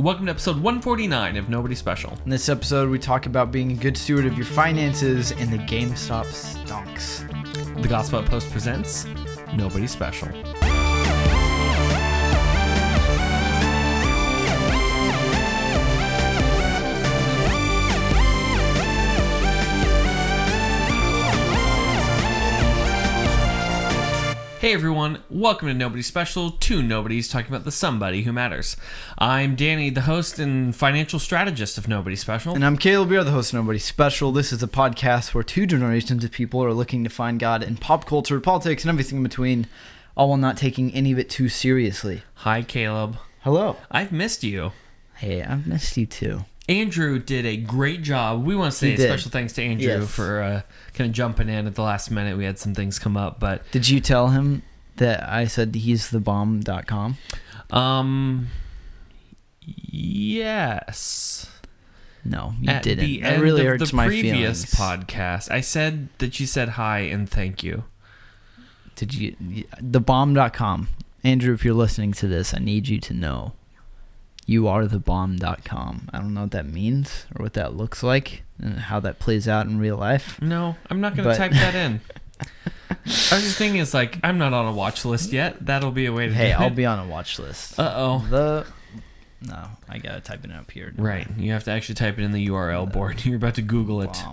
Welcome to episode 149 of Nobody Special. In this episode, we talk about being a good steward of your finances and the GameStop stonks. The Gospel Outpost presents Nobody Special. Hey everyone, welcome to Nobody Special, two nobodies talking about the somebody who matters. I'm Danny, the host and financial strategist of Nobody Special. And I'm Caleb, you're the host of Nobody Special. This is a podcast where two generations of people are looking to find God in pop culture, politics, and everything in between, all while not taking any of it too seriously. Hi Caleb. Hello. I've missed you. Hey, I've missed you too. Andrew did a great job. We want to say a special thanks to Andrew for kind of jumping in at the last minute. We had some things come up, but... Did you tell him that I said he's the bomb.com? Yes. No, you didn't. The That really end of hurts the my previous feelings. podcast, I said that you said hi and thank you. Did you? The bomb.com. Andrew, if you're listening to this, I need you to know. You are the bomb.com. I don't know what that means or what that looks like and how that plays out in real life. No, I'm not going to type that in. I was just thinking, it's like, I'm not on a watch list yet. That'll be a way to do it. Hey, I'll be on a watch list. Uh-oh. No, I got to type it up here. Right. You have to actually type it in the URL board. You're about to Google it.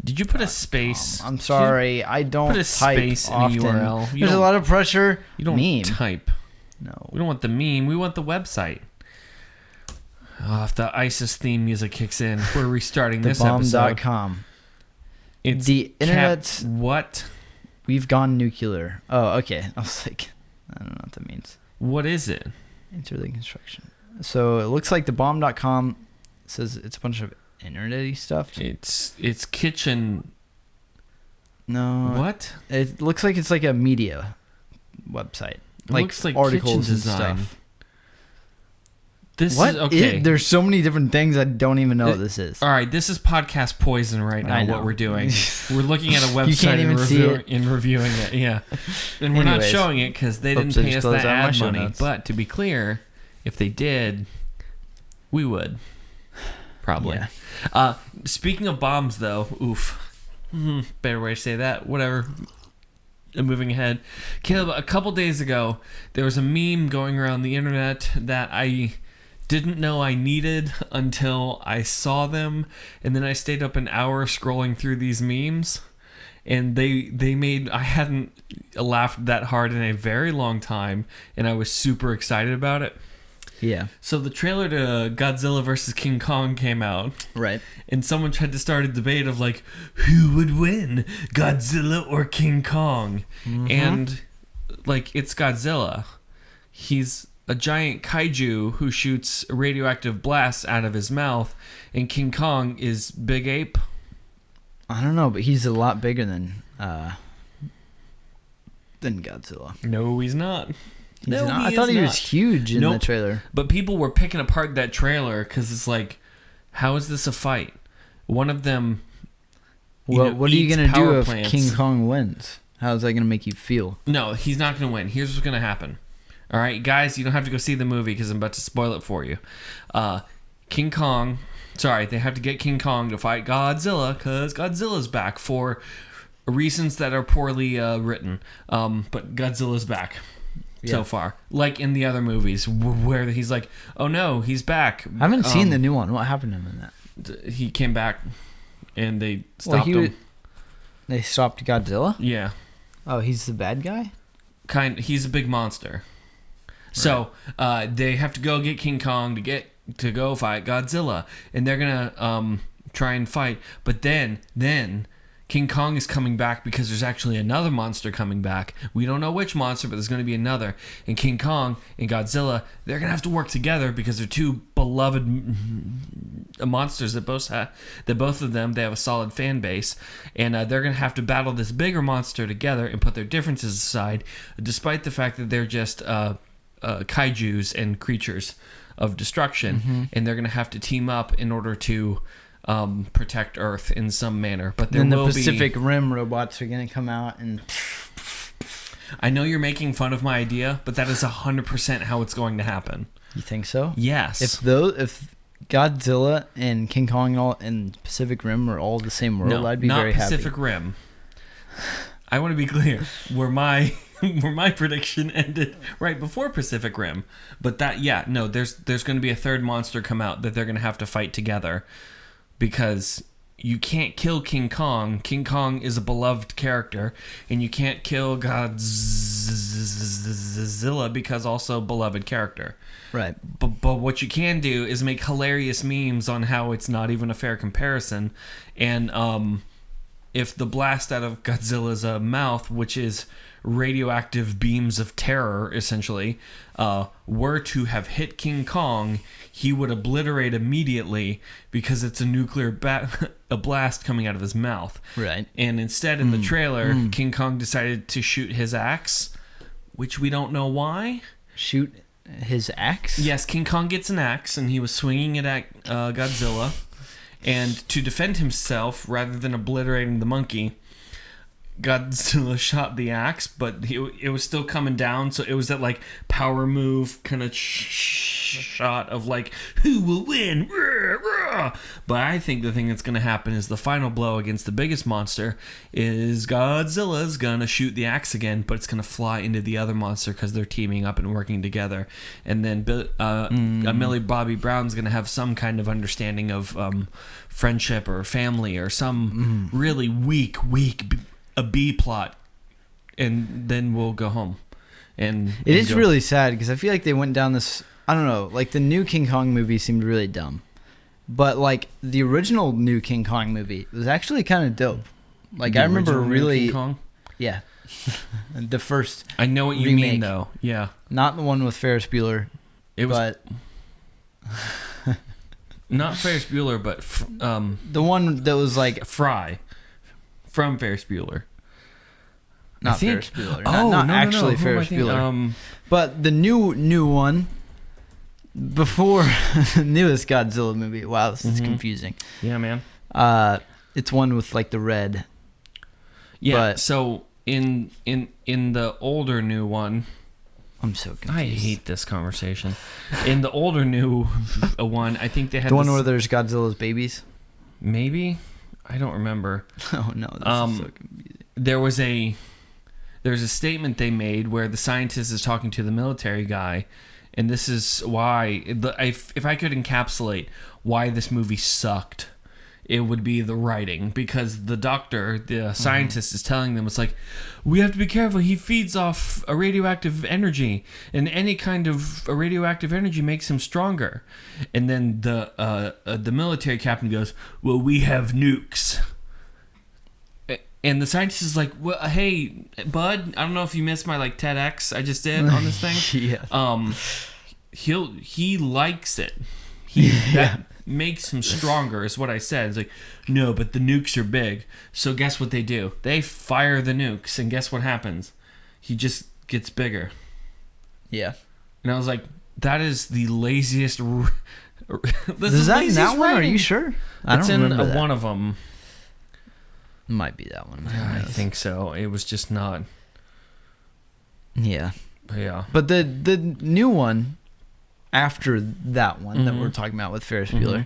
Did you put a space? I'm sorry. I don't put a type space often. in the URL. There's a lot of pressure. You don't meme. type. No. We don't want the meme. We want the website. Oh, if the ISIS theme music kicks in, we're restarting this episode. Bomb.com. It's the internet's... What? We've gone nuclear. Oh, okay. I was like, I don't know what that means. What is it? Enter the construction. So it looks like the bomb.com says it's a bunch of internet-y stuff. It's kitchen. No. What? It looks like it's like a media website. It looks like articles kitchen and design. stuff. This What? is okay. There's so many different things I don't even know what this is. All right, this is podcast poison right now. What we're doing, we're looking at a website You can't even see it. and reviewing it. Yeah, and we're not showing it because they didn't pay us that ad money. Notes. But to be clear, if they did, we would probably. Yeah. Speaking of bombs, though, better way to say that. Whatever. Moving ahead, Caleb. A couple days ago, there was a meme going around the internet that I didn't know I needed until I saw them, and then I stayed up an hour scrolling through these memes, and they made I hadn't laughed that hard in a very long time, and I was super excited about it. Yeah. So the trailer to Godzilla vs. King Kong came out. Right. And someone tried to start a debate of like, who would win, Godzilla or King Kong? Mm-hmm. And like, it's Godzilla. He's a giant kaiju who shoots radioactive blasts out of his mouth, and King Kong is Big Ape. I don't know, but he's a lot bigger than Godzilla. No, he's not. I thought he was huge in the trailer. But people were picking apart that trailer because it's like, how is this a fight? One of them. What are you going to do if plants. King Kong wins? How is that going to make you feel? No, he's not going to win. Here's what's going to happen. All right, guys, you don't have to go see the movie because I'm about to spoil it for you. King Kong. Sorry, they have to get King Kong to fight Godzilla because Godzilla's back for reasons that are poorly written. But Godzilla's back. So far, like in the other movies where he's like, oh no, he's back. I haven't seen the new one. What happened to him in that? He came back and they stopped him. They stopped Godzilla? Yeah. Oh, he's the bad guy? He's a big monster. Right. So they have to go get King Kong to go fight Godzilla, and they're gonna try and fight. But then King Kong is coming back because there's actually another monster coming back. We don't know which monster, but there's going to be another. And King Kong and Godzilla, they're going to have to work together because they're two beloved monsters that both of them, they have a solid fan base. And they're going to have to battle this bigger monster together and put their differences aside, despite the fact that they're just kaijus and creatures of destruction. Mm-hmm. And they're going to have to team up in order to protect Earth in some manner, but then the Pacific Rim robots are gonna come out and. I know you're making fun of my idea, but that is 100% how it's going to happen. You think so? Yes. If Godzilla and King Kong and all and Pacific Rim were all the same world, I'd be very happy. Not Pacific Rim. I want to be clear. Where my prediction ended right before Pacific Rim, but there's going to be a third monster come out that they're going to have to fight together, because you can't kill King Kong. King Kong is a beloved character, and you can't kill Godzilla because also beloved character. Right. But what you can do is make hilarious memes on how it's not even a fair comparison, and if the blast out of Godzilla's mouth, which is radioactive beams of terror, essentially, were to have hit King Kong, he would obliterate immediately because it's a nuclear a blast coming out of his mouth. Right. And instead, in the trailer, King Kong decided to shoot his axe, which we don't know why. Shoot his axe? Yes, King Kong gets an axe, and he was swinging it at Godzilla. And to defend himself, rather than obliterating the monkey, Godzilla shot the axe, but it was still coming down, so it was that like power move kind of shot of like, who will win? But I think the thing that's going to happen is the final blow against the biggest monster is Godzilla's going to shoot the axe again, but it's going to fly into the other monster because they're teaming up and working together. And then Millie Bobby Brown's going to have some kind of understanding of friendship or family or some really weak a B plot, and then we'll go home. And it is really sad because I feel like they went down this, I don't know, like the new King Kong movie seemed really dumb, but like the original new King Kong movie was actually kind of dope. Like I remember really King Kong? Yeah. The first I know what you remake. mean though. Yeah. Not the one with Ferris Bueller. Not Ferris Bueller, but the one that was like Fry from Ferris Bueller. Not Ferris Bueller. Not actually Ferris Bueller. But the new one before the newest Godzilla movie. Wow, this is confusing. Yeah, man. It's one with like the red. Yeah. But so in the older new one, I'm so confused. I hate this conversation. In the older new one, I think they had the one where there's Godzilla's babies. Maybe. I don't remember. Oh no, this is so confusing. There's a statement they made where the scientist is talking to the military guy, and this is why if I could encapsulate why this movie sucked, it would be the writing, because the doctor, the scientist, is telling them, it's like, we have to be careful. He feeds off a radioactive energy, and any kind of a radioactive energy makes him stronger. And then the military captain goes, well, we have nukes. And the scientist is like, well, hey, bud, I don't know if you missed my like TEDx I just did on this thing. Yeah. He likes it. That makes him stronger, is what I said. It's like, no, but the nukes are big. So guess what they do? They fire the nukes, and guess what happens? He just gets bigger. Yeah. And I was like, that is the laziest. Is that in that one? Are you sure? I don't remember that. One of them. Might be that one. I think so. It was just not. Yeah. Yeah. But the new one after that one that we're talking about with Ferris Bueller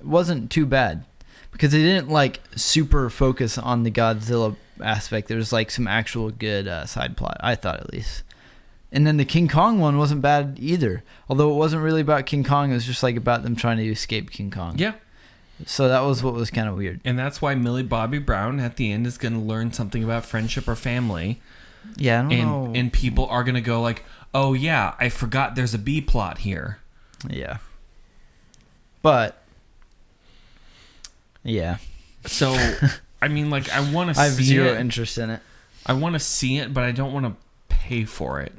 wasn't too bad, because they didn't like super focus on the Godzilla aspect. There was like some actual good side plot, I thought, at least. And then the King Kong one wasn't bad either, although it wasn't really about King Kong. It was just like about them trying to escape King Kong. Yeah. So that was what was kind of weird. And that's why Millie Bobby Brown at the end is going to learn something about friendship or family. Yeah, I don't know. And people are going to go like, oh yeah, I forgot there's a B plot here. Yeah. But yeah. So I mean, like, I want to see it. I have zero interest in it. I want to see it, but I don't want to pay for it.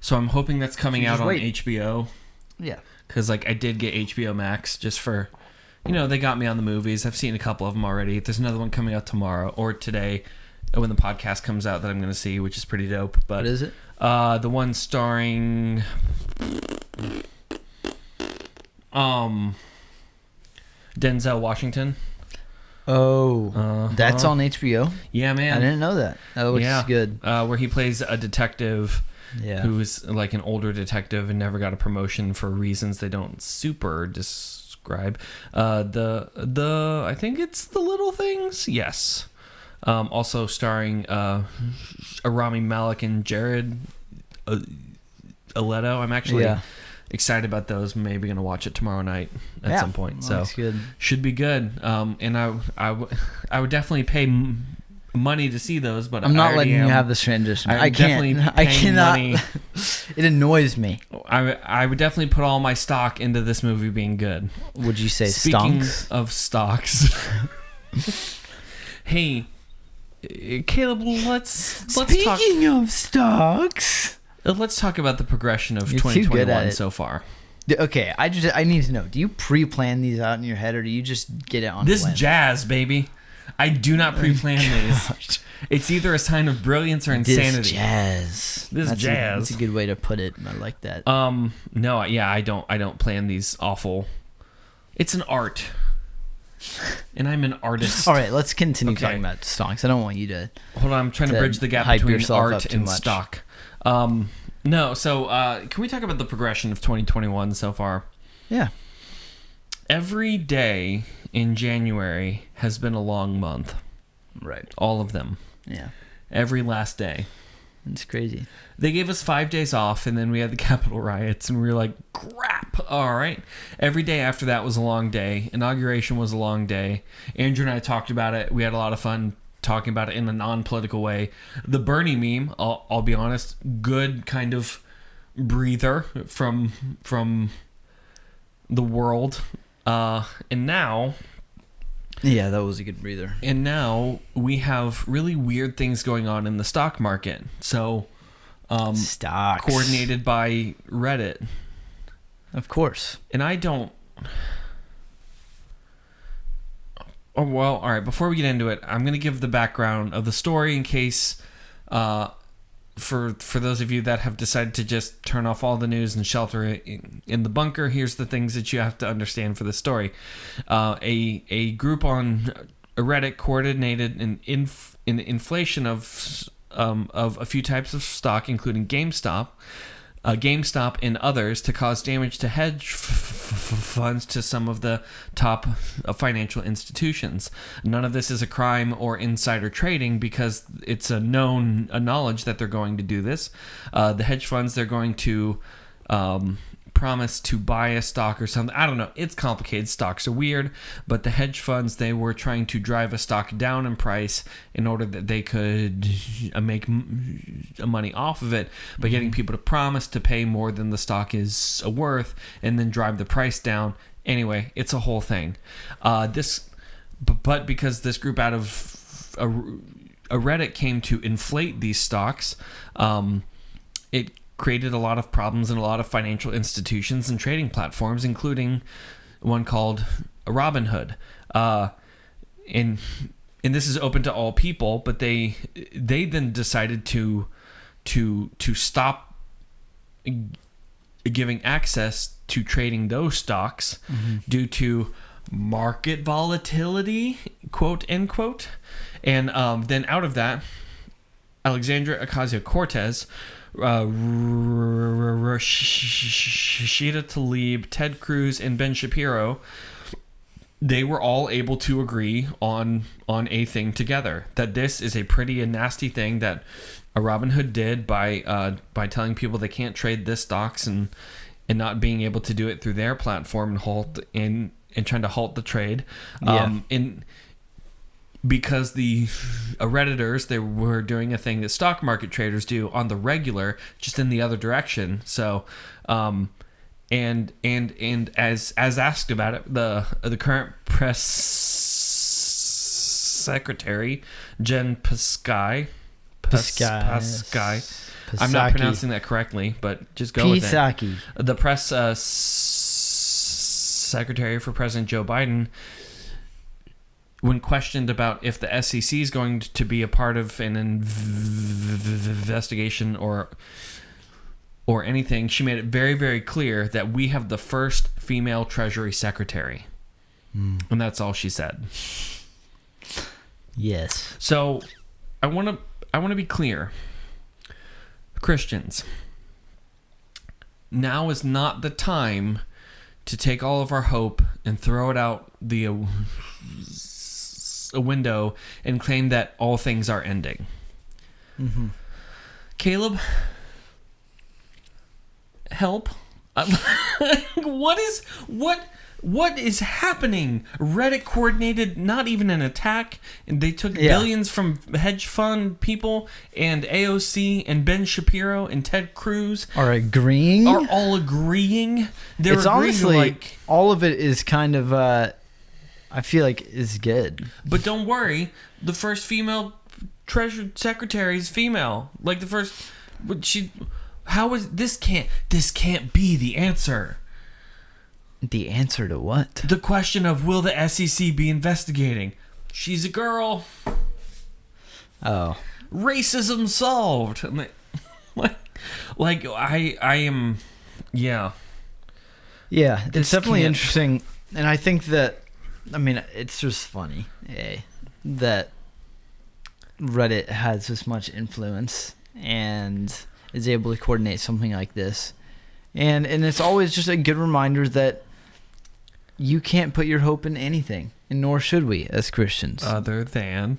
So I'm hoping that's coming out on HBO. Yeah. Because like I did get HBO Max just for, they got me on the movies. I've seen a couple of them already. There's another one coming out tomorrow or today when the podcast comes out that I'm going to see, which is pretty dope. But what is it? The one starring Denzel Washington. Oh, that's on HBO? Yeah, man. I didn't know that. That looks good. Where he plays a detective Yeah. who is like an older detective and never got a promotion for reasons they don't super describe. I think it's The Little Things. Yes. Also starring Rami Malek and Jared Leto. I'm actually excited about those. Maybe gonna watch it tomorrow night at some point. So good. Should be good. And I would definitely pay money to see those, but I'm not letting you have this transition. I can't. I cannot. Money. It annoys me. I would definitely put all my stock into this movie being good. Would you say Speaking stonks? of stocks, hey, Caleb, let's talk. Speaking of stocks, let's talk about the progression of You're too good 2021 at it. so far. Okay, I need to know. Do you pre-plan these out in your head, or do you just get it on This a whim? jazz, baby. I do not pre-plan these. It's either a sign of brilliance or insanity. This jazz. This jazz. That's a good way to put it. I like that. No, yeah, I don't plan these awful. It's an art. And I'm an artist. All right, let's continue talking about stocks. I don't want you to. Hold on, I'm trying to bridge the gap hype between yourself up art too and much. stock. No, so can we talk about the progression of 2021 so far? Yeah. Every day in January has been a long month. Right. All of them. Yeah. Every last day. It's crazy. They gave us 5 days off, and then we had the Capitol riots, and we were like, crap. All right. Every day after that was a long day. Inauguration was a long day. Andrew and I talked about it. We had a lot of fun talking about it in a non-political way. The Bernie meme, I'll be honest, good kind of breather from the world. And now... Yeah, that was a good breather. And now we have really weird things going on in the stock market. So, stocks coordinated by Reddit. Of course. And I don't... Oh, well, all right. Before we get into it, I'm going to give the background of the story in case... For those of you that have decided to just turn off all the news and shelter in the bunker, here's the things that you have to understand for the story. A group on Reddit coordinated an inflation of a few types of stock, including GameStop and others, to cause damage to hedge funds to some of the top financial institutions. None of this is a crime or insider trading because it's a knowledge that they're going to do this. The hedge funds, they're going to promise to buy a stock or something. I don't know. It's complicated. Stocks are weird, but the hedge funds, they were trying to drive a stock down in price in order that they could make money off of it by getting people to promise to pay more than the stock is worth and then drive the price down. Anyway, it's a whole thing. But because this group out of a Reddit came to inflate these stocks, it created a lot of problems in a lot of financial institutions and trading platforms, including one called Robinhood. And this is open to all people, but they then decided to stop giving access to trading those stocks due to market volatility, quote unquote. And then out of that, Alexandria Ocasio-Cortez, Rashida Tlaib, Ted Cruz, and Ben Shapiro, they were all able to agree on a thing together, that this is a pretty and nasty thing that Robinhood did by telling people they can't trade this stocks and not being able to do it through their platform and trying to halt the trade. Because the Redditors, they were doing a thing that stock market traders do on the regular, just in the other direction. So, and as asked about it, the current press secretary, Jen Psaki. I'm not pronouncing that correctly, but just go with it. The press secretary for President Joe Biden, when questioned about if the SEC is going to be a part of an investigation or anything, she made it very, very clear that we have the first female Treasury Secretary. And that's all she said. Yes. So I want to be clear. Christians, now is not the time to take all of our hope and throw it out the a window and claim that all things are ending. Mm-hmm. Caleb, help. What is happening? Reddit coordinated not even an attack, and they took billions from hedge fund people, and AOC and Ben Shapiro and Ted Cruz are all agreeing. It's honestly all of it is kind of I feel like is good. But don't worry, the first female treasury secretary is female. Like the first, how is this can't be the answer. The answer to what? The question of will the SEC be investigating? She's a girl. Oh. Racism solved. Like I am, yeah. Yeah, it's definitely interesting, and I think that, I mean, it's just funny, that Reddit has this much influence and is able to coordinate something like this, and it's always just a good reminder that you can't put your hope in anything, and nor should we as Christians. Other than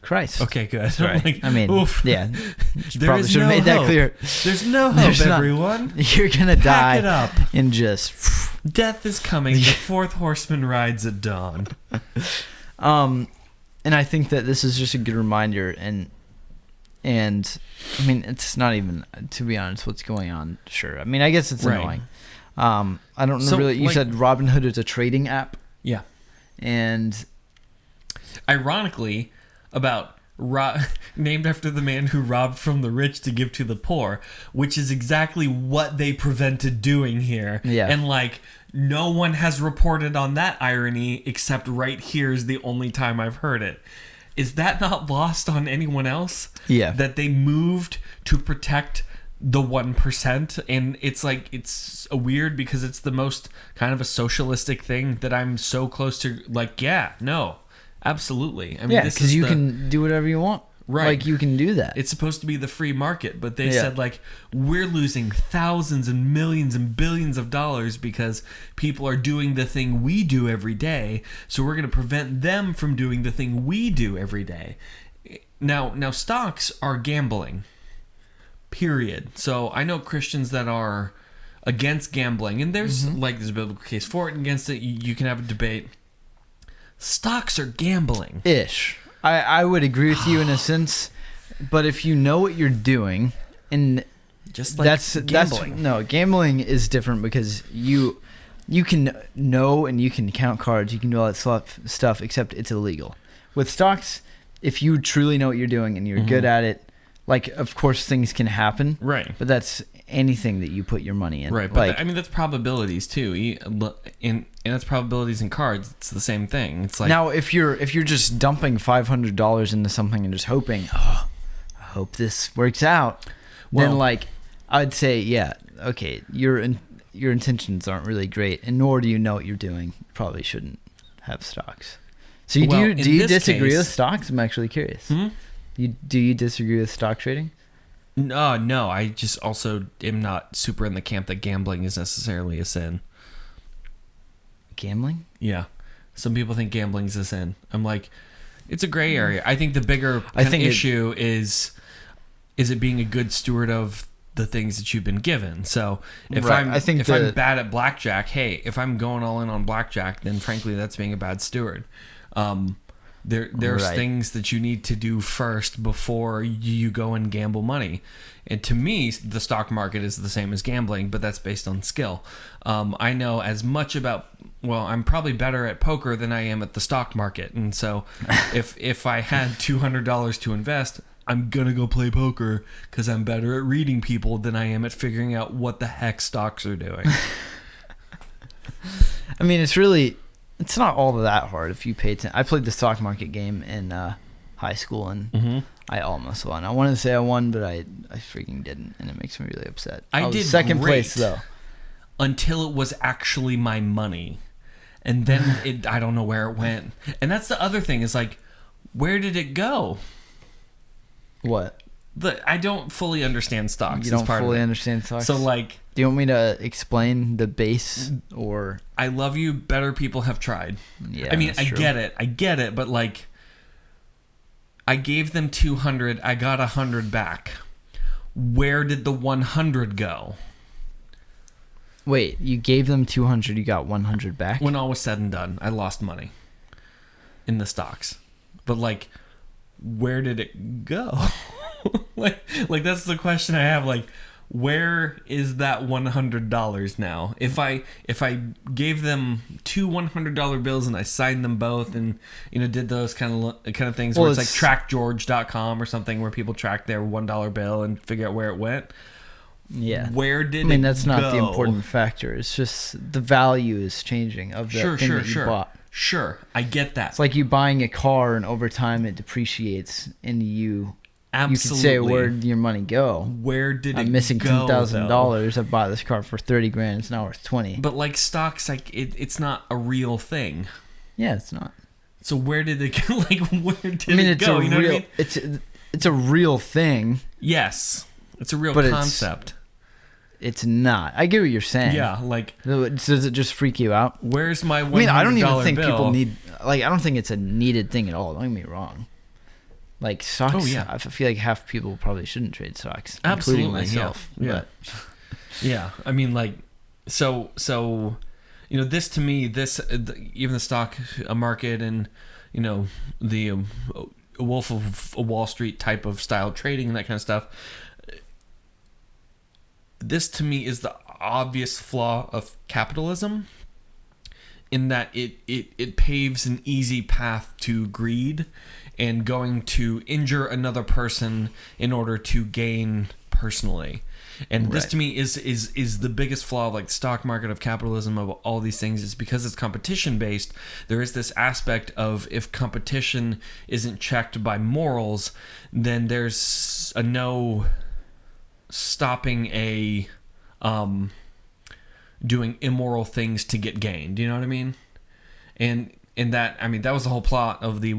Christ. Okay, good. Right. Like, I mean, oof. Yeah. Probably should have made that clear. There's no hope, everyone. You're going to die. Pack it up. And just... Death is coming. The fourth horseman rides at dawn. And I think that this is just a good reminder, and I mean, it's not even, to be honest, what's going on. Sure. I mean, I guess it's annoying. I don't know really. You said Robinhood is a trading app. Yeah. And ironically, named after the man who robbed from the rich to give to the poor, which is exactly what they prevented doing here. Yeah. And no one has reported on that irony except right here is the only time I've heard it. Is that not lost on anyone else? Yeah. That they moved to protect the 1%, and it's weird because it's the most kind of a socialistic thing that I'm so close to. No, absolutely. I mean, because you can do whatever you want. Right. You can do that. It's supposed to be the free market, but they said we're losing thousands and millions and billions of dollars because people are doing the thing we do every day, so we're going to prevent them from doing the thing we do every day. Now stocks are gambling. Period. So I know Christians that are against gambling, and there's there's a biblical case for it and against it. You can have a debate. Stocks are gambling. Ish. I would agree with you in a sense, but if you know what you're doing, and just like gambling. Gambling is different because you can know and you can count cards, you can do all that stuff, except it's illegal. With stocks, if you truly know what you're doing and you're good at it, of course things can happen, right? But that's anything that you put your money in, right? But I mean, that's probabilities too. And that's probabilities in cards. It's the same thing. It's like, now if you're just dumping $500 into something and just hoping, I hope this works out, then I'd say, okay, your intentions aren't really great, and nor do you know what you're doing. You probably shouldn't have stocks. So do you disagree with stocks? I'm actually curious. Do you disagree with stock trading? No. I just also am not super in the camp that gambling is necessarily a sin. Gambling? Yeah. Some people think gambling is a sin. I'm like, it's a gray area. I think the bigger issue is it being a good steward of the things that you've been given. So if I'm bad at blackjack, if I'm going all in on blackjack, then frankly that's being a bad steward. There's things that you need to do first before you go and gamble money. And to me, the stock market is the same as gambling, but that's based on skill. I know as much about, I'm probably better at poker than I am at the stock market. And so if I had $200 to invest, I'm going to go play poker because I'm better at reading people than I am at figuring out what the heck stocks are doing. I mean, it's not all that hard if you pay attention. I played the stock market game in high school, and I almost won. I wanted to say I won, but I freaking didn't, and it makes me really upset. I did second place, though. Until it was actually my money. And then I don't know where it went. And that's the other thing is where did it go? What? I don't fully understand stocks. You don't fully understand stocks. So like, do you want me to explain the base or? I love you. Better people have tried. Yeah, I mean, I get it, but like, I gave them 200. I got 100 back. Where did the 100 go? Wait, you gave them 200. You got 100 back. When all was said and done, I lost money in the stocks. But like, where did it go? like that's the question I have. Like, where is that $100 now? If I gave them two $100 bills and I signed them both and did those kind of things where it's like trackgeorge.com or something where people track their $1 bill and figure out where it went. Yeah. Where did it go? I mean, that's not the important factor. It's just the value is changing of the thing that you bought. Sure, I get that. It's like you buying a car and over time it depreciates and you Absolutely. You could say, where did your money go? Where did it go? I'm missing $10,000. I bought this car for $30,000. It's now worth $20,000. But like stocks, like it's not a real thing. Yeah, it's not. So where did it go? Like, where did it go? You know what I mean? It's a real thing. Yes, it's a real concept. It's not. I get what you're saying. Yeah, like, does it just freak you out? Where's my $100 bill? I mean, I don't even think people need. Like, I don't think it's a needed thing at all. Don't get me wrong. Like stocks. Oh yeah. I feel like half people probably shouldn't trade stocks, including myself. Yeah. Yeah. I mean, like, so this to me, even the stock market and the Wolf of Wall Street type of style trading and that kind of stuff. This to me is the obvious flaw of capitalism, in that it paves an easy path to greed and going to injure another person in order to gain personally. And this to me is the biggest flaw of like the stock market, of capitalism, of all these things, is because it's competition based. There is this aspect of, if competition isn't checked by morals, then there's a no stopping a doing immoral things to get gain. Do you know what I mean? And that, I mean, that was the whole plot of the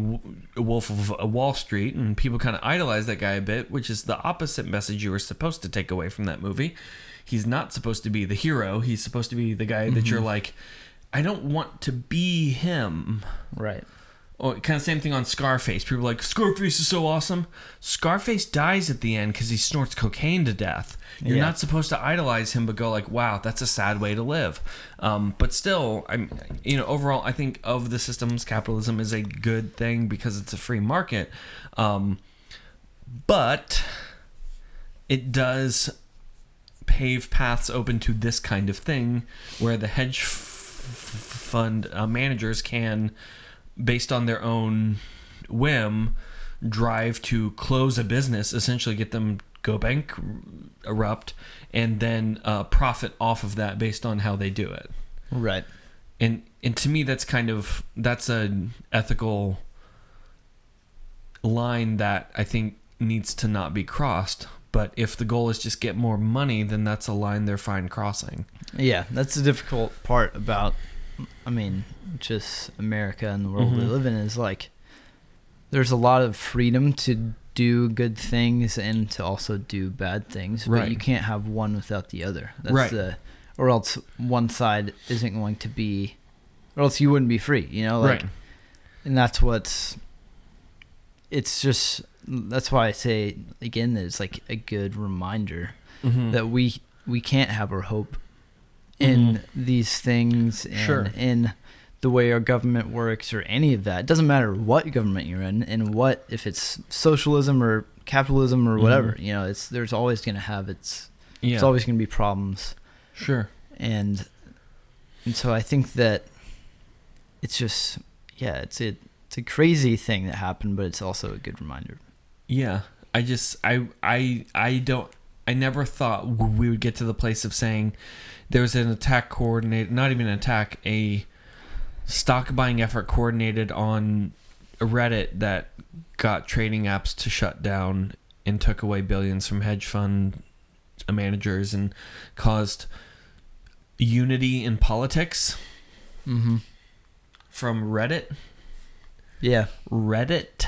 Wolf of Wall Street, and people kind of idolize that guy a bit, which is the opposite message you were supposed to take away from that movie. He's not supposed to be the hero. He's supposed to be the guy that you're like, I don't want to be him. Right. Or kind of same thing on Scarface. People are like, Scarface is so awesome. Scarface dies at the end because he snorts cocaine to death. You're not supposed to idolize him, but go like, wow, that's a sad way to live. But still, overall, I think of the systems, capitalism is a good thing because it's a free market. But it does pave paths open to this kind of thing where the hedge fund managers can, based on their own whim, drive to close a business, essentially get them go bankrupt, and then profit off of that based on how they do it. Right. And to me, that's an ethical line that I think needs to not be crossed. But if the goal is just get more money, then that's a line they're fine crossing. Yeah, that's the difficult part about, just America and the world we live in, is like, there's a lot of freedom to do good things and to also do bad things, but you can't have one without the other. That's or else one side isn't going to be, or else you wouldn't be free, and that's that's why I say again that it's like a good reminder that we can't have our hope in these things and in the way our government works or any of that. It doesn't matter what government you're in and if it's socialism or capitalism or whatever, there's always going to have it's always going to be problems. Sure. And so I think that it's just, it's a crazy thing that happened, but it's also a good reminder. Yeah. I never thought we would get to the place of saying there was an attack coordinated, not even an attack, a stock buying effort coordinated on Reddit that got trading apps to shut down and took away billions from hedge fund managers and caused unity in politics from Reddit. Yeah. Reddit.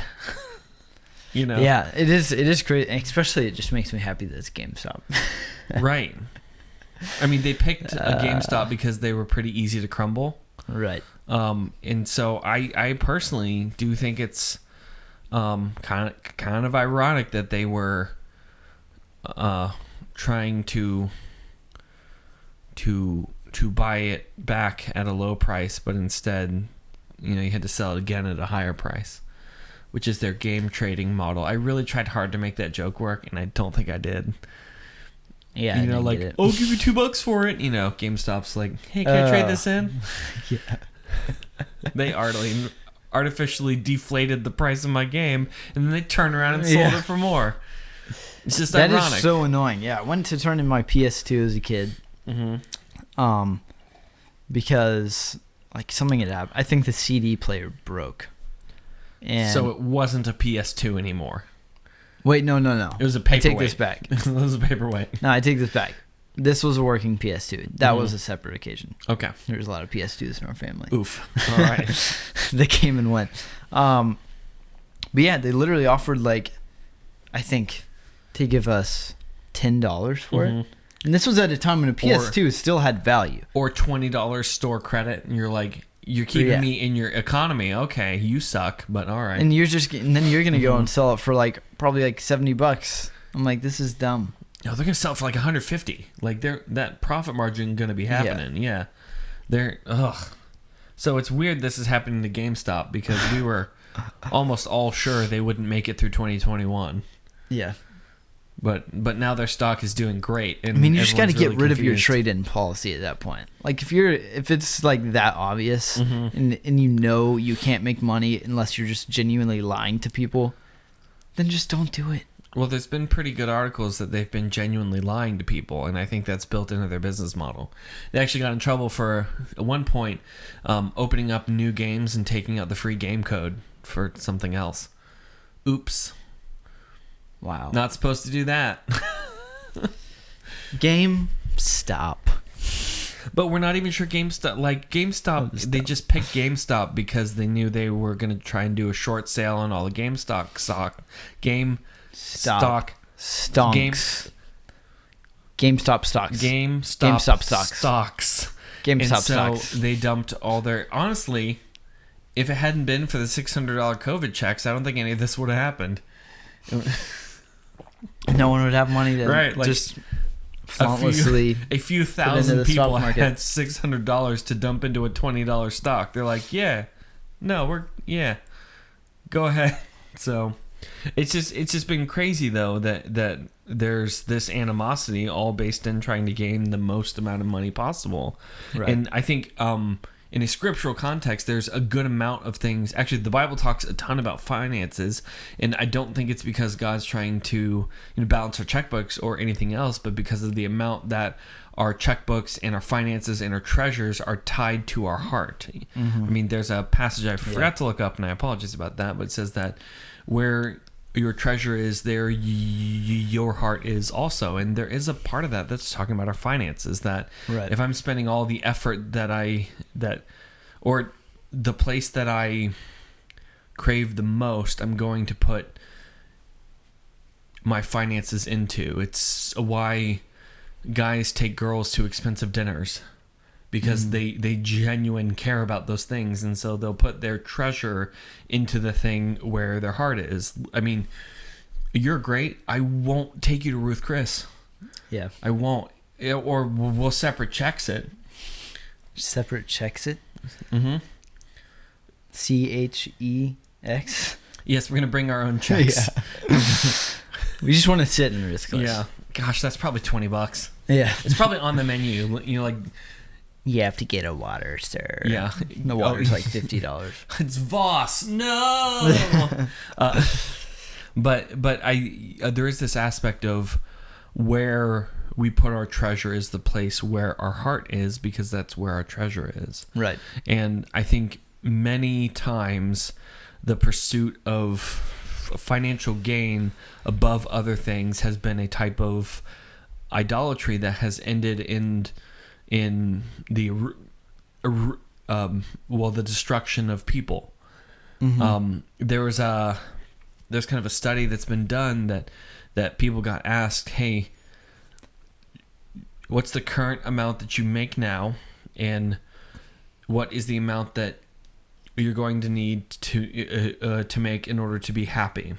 You know? Yeah, it is. It is great. Especially, it just makes me happy that it's GameStop. Right. I mean, they picked a GameStop because they were pretty easy to crumble. Right. And so I personally do think it's kind of ironic that they were trying to buy it back at a low price, but instead, you know, you had to sell it again at a higher price, which is their game trading model. I really tried hard to make that joke work, and I don't think I did. Yeah, you know, like, I'll give you $2 for it. You know, GameStop's like, hey, can I trade this in? Yeah. They artificially deflated the price of my game, and then they turned around and sold it for more. It's just ironic. That is so annoying. Yeah, I went to turn in my PS2 as a kid. Mm-hmm. Because like something had happened. I think the CD player broke. And so it wasn't a PS2 anymore. Wait, no. It was a paperweight. I take this back. It was a paperweight. No, I take this back. This was a working PS2. That was a separate occasion. Okay. There was a lot of PS2s in our family. Oof. All right. They came and went. But yeah, they literally offered like, I think, to give us $10 for it. And this was at a time when a PS2 still had value. Or $20 store credit, and you're like, you're keeping me in your economy. Okay, you suck, but all right. And then you're gonna go and sell it for like probably like $70. I'm like, this is dumb. No, they're gonna sell it for like $150. Like that profit margin gonna be happening. Yeah. So it's weird this is happening to GameStop because we were almost all sure they wouldn't make it through 2021. Yeah. But now their stock is doing great. And I mean, you just got to really get rid of your confused. trade-in policy at that point. Like if it's like that obvious, and you know you can't make money unless you're just genuinely lying to people, then just don't do it. Well, there's been pretty good articles that they've been genuinely lying to people, and I think that's built into their business model. They actually got in trouble for, at one point, opening up new games and taking out the free game code for something else. Oops. Wow. Not supposed to do that. GameStop. But we're not even sure GameStop, they just picked GameStop because they knew they were going to try and do a short sale on all the GameStop stock. GameStop stocks. And so they dumped all their... Honestly, if it hadn't been for the $600 COVID checks, I don't think any of this would have happened. No one would have money to just flawlessly a few thousand people had $600 to dump into a $20 stock. They're like, go ahead. So it's just been crazy though that there's this animosity all based in trying to gain the most amount of money possible. Right. And I think in a scriptural context, there's a good amount of things. Actually, the Bible talks a ton about finances, and I don't think it's because God's trying to balance our checkbooks or anything else, but because of the amount that our checkbooks and our finances and our treasures are tied to our heart. I mean, there's a passage I forgot to look up, and I apologize about that, but it says that where your treasure is, there your heart is also. And there is a part of that that's talking about our finances, that if I'm spending all the effort or the place that I crave the most, I'm going to put my finances into. It's why guys take girls to expensive dinners, because they genuine care about those things, and so they'll put their treasure into the thing where their heart is. I mean, you're great. I won't take you to Ruth Chris. Yeah. I won't. Or we'll separate checks it. Separate checks it? CHEX? Yes, we're going to bring our own checks. Yeah. We just want to sit in Ruth Chris. Yeah. Gosh, that's probably $20. Yeah. It's probably on the menu. Like... You have to get a water, sir. Yeah. The water's like $50. It's Voss. No! But there is this aspect of where we put our treasure is the place where our heart is, because that's where our treasure is. Right. And I think many times the pursuit of financial gain above other things has been a type of idolatry that has ended in the the destruction of people. There was a there's kind of a study that's been done that people got asked, hey, what's the current amount that you make now, and what is the amount that you're going to need to make in order to be happy?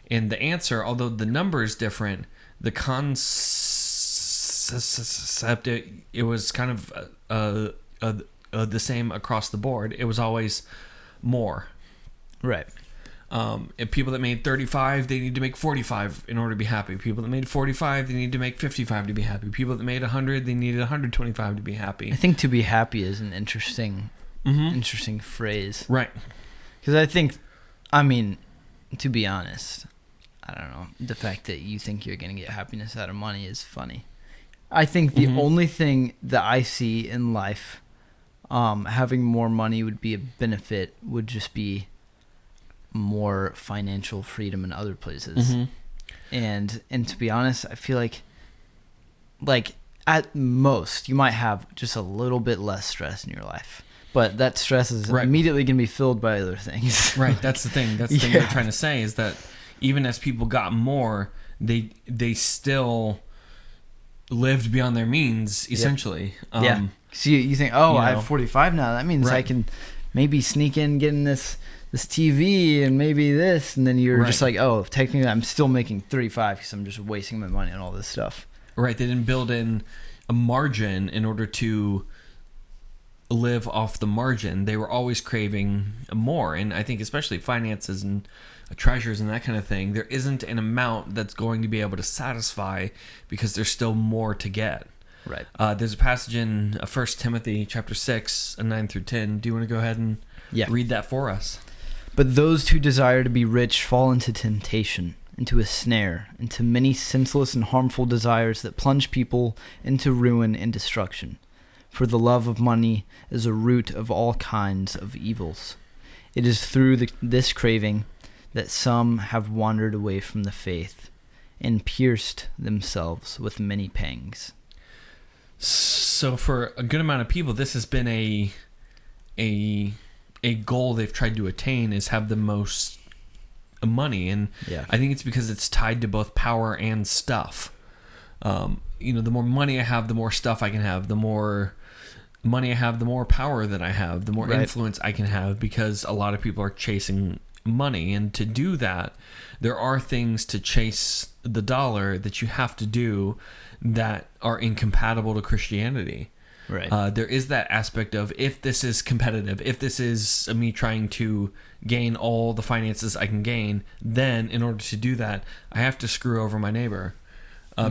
And the answer, although the number is different, the concept, it was kind of the same across the board. It was always more. Right. If people that made 35, they need to make 45 in order to be happy. People that made 45, they need to make 55 to be happy. People that made 100, they needed 125 to be happy. I think to be happy is an interesting phrase. Right. Because I think, I mean, to be honest, I don't know, the fact that you think you're going to get happiness out of money is funny. I think the only thing that I see in life, having more money would be a benefit, would just be more financial freedom in other places. And to be honest, I feel like at most you might have just a little bit less stress in your life, but that stress is immediately going to be filled by other things. Right. That's the thing. That's the thing they're trying to say, is that even as people got more, they still lived beyond their means, essentially. Yeah. So you think, I have 45 now. That means I can maybe sneak in, get in this TV and maybe this, and then you're just like, technically I'm still making 35 because I'm just wasting my money on all this stuff. Right. They didn't build in a margin in order to live off the margin. They were always craving more. And I think especially finances and treasures and that kind of thing, there isn't an amount that's going to be able to satisfy because there's still more to get. Right. There's a passage in 1 Timothy chapter 6, 9 through 10. Do you want to go ahead and read that for us? But those who desire to be rich fall into temptation, into a snare, into many senseless and harmful desires that plunge people into ruin and destruction. For the love of money is a root of all kinds of evils. It is through this craving that some have wandered away from the faith and pierced themselves with many pangs. So for a good amount of people, this has been a goal they've tried to attain, is have the most money. And I think it's because it's tied to both power and stuff. The more money I have, the more stuff I can have. The more money I have, the more power that I have, the more influence I can have, because a lot of people are chasing money. And to do that, there are things to chase the dollar that you have to do that are incompatible to Christianity. Right. There is that aspect of, if this is competitive, if this is me trying to gain all the finances I can gain, then in order to do that, I have to screw over my neighbor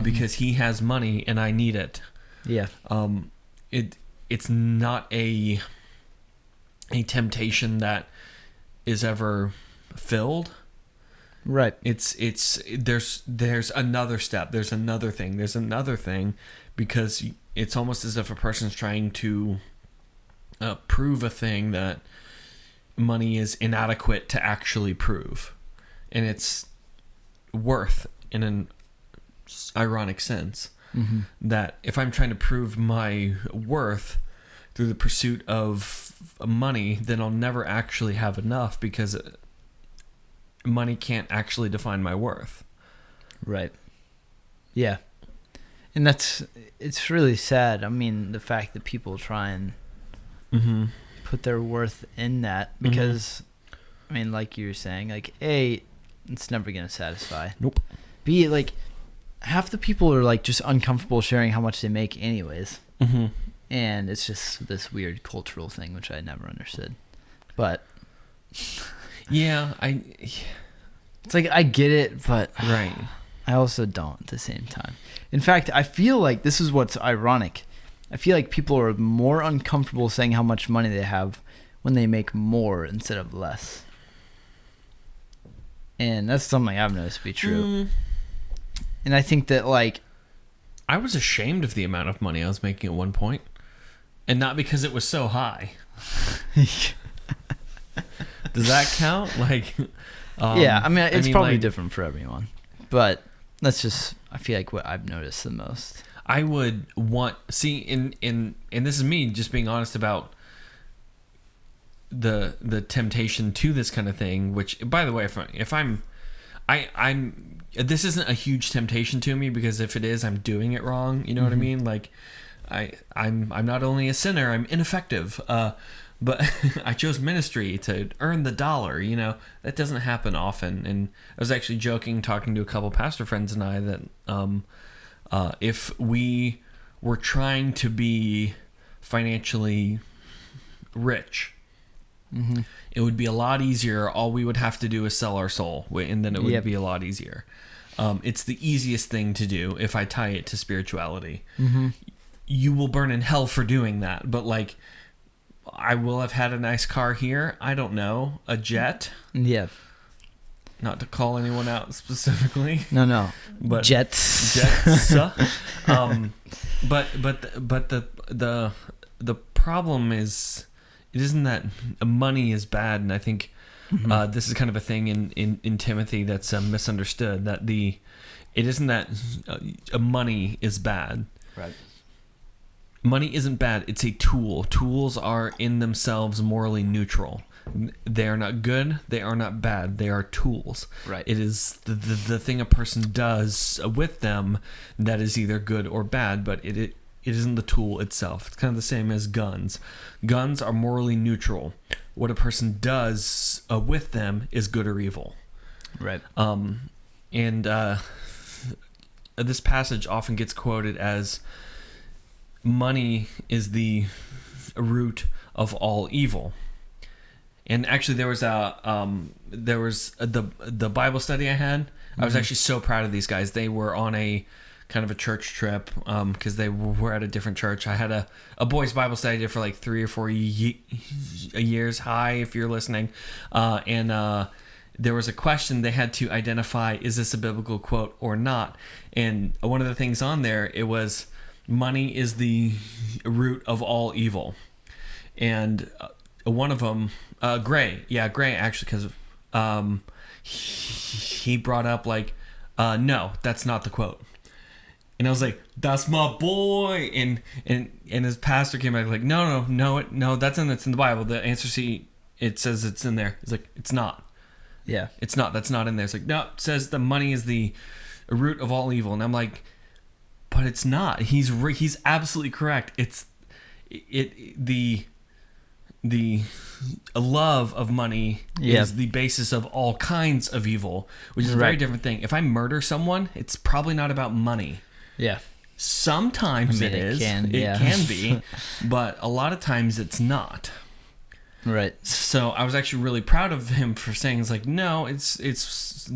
because he has money and I need it. Yeah. It's not a temptation that is ever filled. Right. There's another step. There's another thing, because it's almost as if a person's trying to prove a thing that money is inadequate to actually prove, and it's worth in an ironic sense. That if I'm trying to prove my worth through the pursuit of money, then I'll never actually have enough, because money can't actually define my worth. Right. Yeah. And it's really sad. I mean, the fact that people try and put their worth in that, because, I mean, like you were saying, like, A, it's never going to satisfy. Nope. B, like, half the people are, like, just uncomfortable sharing how much they make anyways. And it's just this weird cultural thing, which I never understood. But... yeah, it's like, I get it, but... Right. I also don't at the same time. In fact, I feel like this is what's ironic. I feel like people are more uncomfortable saying how much money they have when they make more instead of less. And that's something I've noticed to be true. And I think that, like... I was ashamed of the amount of money I was making at one point. And not because it was so high. Does that count? Like... yeah, I mean, it's probably like, different for everyone. But that's just, I feel like, what I've noticed the most. I would want, and this is me just being honest about the temptation to this kind of thing, which, by the way, if I'm this isn't a huge temptation to me, because if it is, I'm doing it wrong. You know what I mean? Like, I'm not only a sinner, I'm ineffective. But I chose ministry to earn the dollar. You know, that doesn't happen often. And I was actually joking, talking to a couple pastor friends and I, that if we were trying to be financially rich, it would be a lot easier. All we would have to do is sell our soul, and then it would be a lot easier. It's the easiest thing to do if I tie it to spirituality. You will burn in hell for doing that, but like, I will have had a nice car here. I don't know, a jet. Yeah. Not to call anyone out specifically. No. But Jets. But the problem is, it isn't that money is bad, and I think this is kind of a thing in Timothy that's misunderstood. That it isn't that money is bad. Right. Money isn't bad. It's a tool. Tools are in themselves morally neutral. They are not good. They are not bad. They are tools. Right. It is the thing a person does with them that is either good or bad, but it isn't the tool itself. It's kind of the same as guns. Guns are morally neutral. What a person does with them is good or evil. Right. And this passage often gets quoted as, money is the root of all evil. And actually, there was the Bible study I had. I was actually so proud of these guys. They were on a kind of a church trip, because they were at a different church. I had a boys' Bible study there for like 3 or 4 years. Hi, if you're listening. And there was a question they had to identify: is this a biblical quote or not? And one of the things on there, it was, money is the root of all evil. And one of them, Gray actually, because he brought up like, no, that's not the quote. And I was like, that's my boy. And his pastor came back like, no, that's in the Bible. The answer sheet, it says it's in there. He's like, it's not. Yeah. It's not. That's not in there. It's like, no, it says the money is the root of all evil. And I'm like, but it's not. He's absolutely correct. It's the love of money is the basis of all kinds of evil, which is a very different thing. If I murder someone, it's probably not about money. Yeah. Sometimes it is. It can be, but a lot of times it's not. Right. So I was actually really proud of him for saying, it's like, no, there's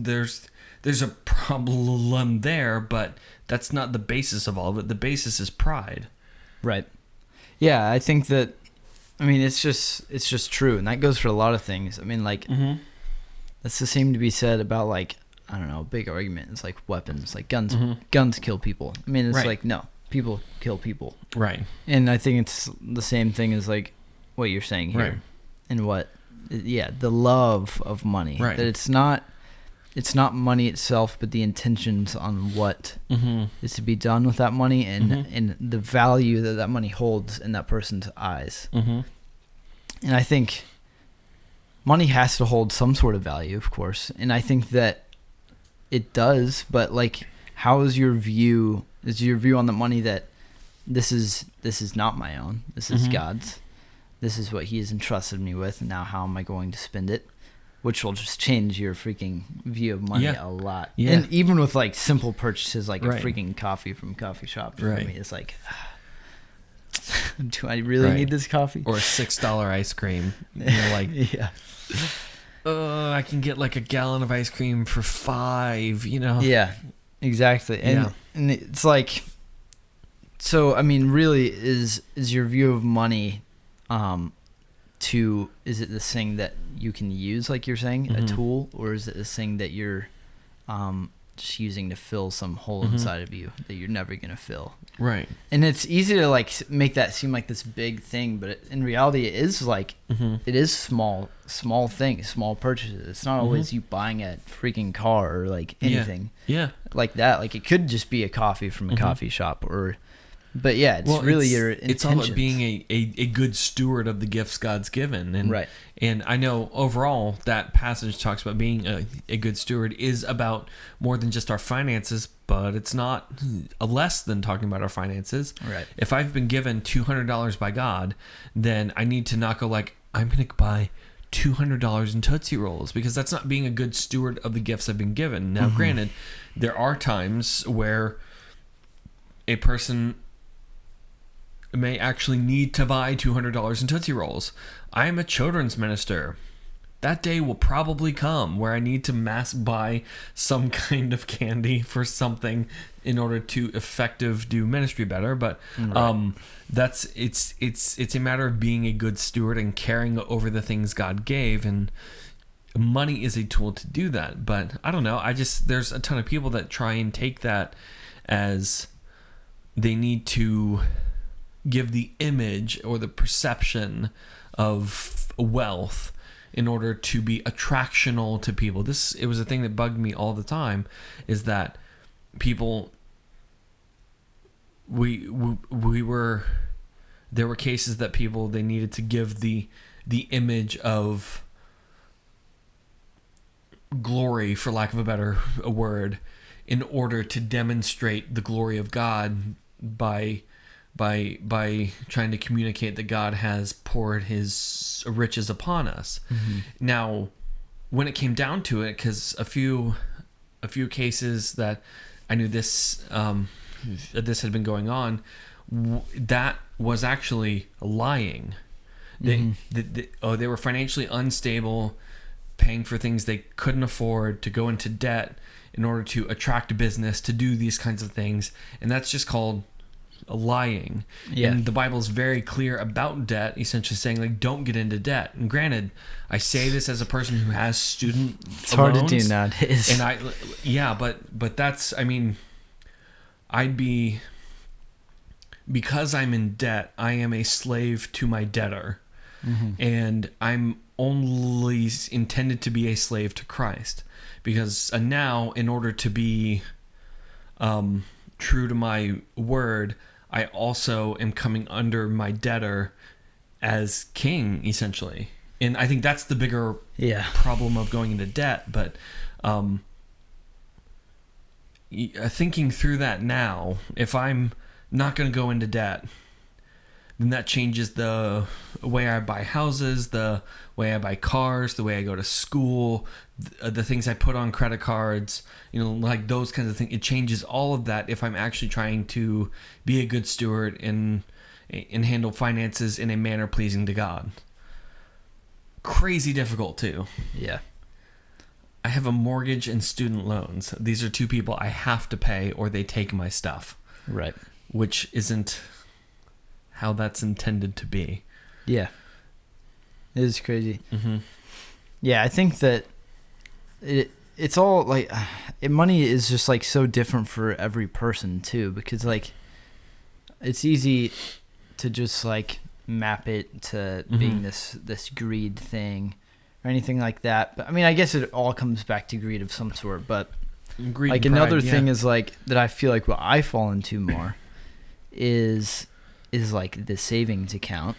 a problem there, but that's not the basis of all of it. The basis is pride. Right. Yeah, I think that, I mean, it's just true. And that goes for a lot of things. I mean, like, that's the same to be said about, like, I don't know, a big argument. It's like weapons, like guns. Guns kill people. I mean, it's like, no, people kill people. Right. And I think it's the same thing as, like, what you're saying here. Right. And the love of money. Right. That it's not money itself, but the intentions on what is to be done with that money, and the value that money holds in that person's eyes. And I think money has to hold some sort of value, of course. And I think that it does, but like, how is your view? Is your view on the money that this is not my own? This is God's. This is what He has entrusted me with. And now how am I going to spend it? Which will just change your freaking view of money a lot. Yeah. And even with like simple purchases, like a freaking coffee from coffee shop for me, it's like, do I really need this coffee? Or a $6 ice cream. You know, like, I can get like a gallon of ice cream for $5, you know? Yeah, exactly. And it's like, so, I mean, really, is your view of money, is it this thing that you can use, like you're saying, a tool, or is it this thing that you're just using to fill some hole inside of you that you're never going to fill? Right. And it's easy to like make that seem like this big thing, but in reality, it is like, it is small things, small purchases. It's not always you buying a freaking car or like anything like that. Like, it could just be a coffee from a coffee shop, or But yeah, it's really your intentions. It's all about being a good steward of the gifts God's given. And, right. And I know overall that passage talks about being a good steward is about more than just our finances, but it's not less than talking about our finances. Right. If I've been given $200 by God, then I need to not go like, I'm going to buy $200 in Tootsie Rolls, because that's not being a good steward of the gifts I've been given. Now, granted, there are times where a person may actually need to buy $200 in Tootsie Rolls. I am a children's minister. That day will probably come where I need to mass buy some kind of candy for something in order to effective do ministry better. But that's it's a matter of being a good steward and caring over the things God gave, and money is a tool to do that. But I don't know. There's a ton of people that try and take that as they need to give the image or the perception of wealth in order to be attractional to people. It was a thing that bugged me all the time, is that people, there were cases that people, they needed to give the image of glory, for lack of a better word, in order to demonstrate the glory of God by trying to communicate that God has poured his riches upon us. Now, when it came down to it, because a few cases that I knew this had been going on, that was actually lying. They were financially unstable, paying for things they couldn't afford, to go into debt in order to attract business, to do these kinds of things, and that's just called lying. And the Bible is very clear about debt, essentially saying, like, don't get into debt. And granted, I say this as a person who has student it's loans, hard to do nowadays. And but that's, I mean, because I'm in debt, I am a slave to my debtor, and I'm only intended to be a slave to Christ, because now, in order to be true to my word, I also am coming under my debtor as king, essentially. And I think that's the bigger problem of going into debt. But thinking through that now, if I'm not going to go into debt, then that changes the way I buy houses, the way I buy cars, the way I go to school, the things I put on credit cards, like those kinds of things. It changes all of that if I'm actually trying to be a good steward and handle finances in a manner pleasing to God. Crazy difficult too. Yeah. I have a mortgage and student loans. These are two people I have to pay or they take my stuff. Right. Which isn't how that's intended to be. Yeah. It is crazy. Yeah, I think that it's all like money is just like so different for every person too, because like it's easy to just like map it to being this greed thing or anything like that. But I mean, I guess it all comes back to greed of some sort, but greed like and pride, another thing is like that I feel like what I fall into more is like the savings account,